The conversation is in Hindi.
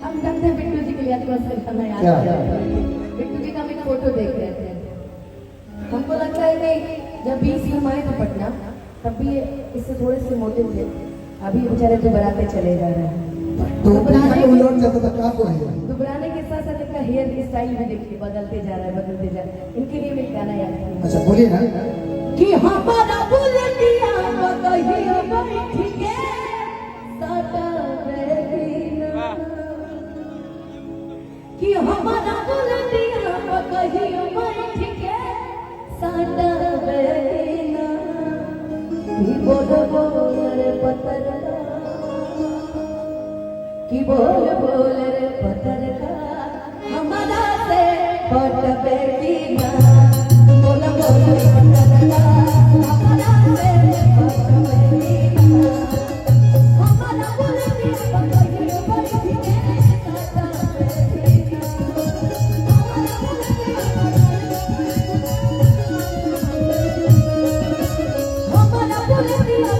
हम जानते हैं बिट्टू जी के लिए थोड़ा सा गाना याद आ जाता है। बिट्टू जी का हम एक फोटो देख रहे थे, हमको लगता है कि जब 20 हम आए थे पटना तब भी इससे थोड़े से मोटे थे, अभी बेचारे दुबराते चले जा रहे हैं। दुबराने के साथ साथ इनका हेयर स्टाइल भी देखिए बदलते जा रहा है, बदलते जा रहा है। इनके लिए मैं गाना याद किया। अच्छा बोलिए ना। कि हमारा बुलंदिया कहियो बैठ के सटा बेगिना, कि हमारा बुलंदिया कहियो बैठ के सटा बेगिना, कि बोल रे पत्थर, कि बोल रे पत्थर का हमारा से पट बेगिना, बोल रे पत्थर का हमारा से पट बेगिना, हमारा बुलंदिया कहियो बैठ के सटा बेगिना, हमारा बुलंदिया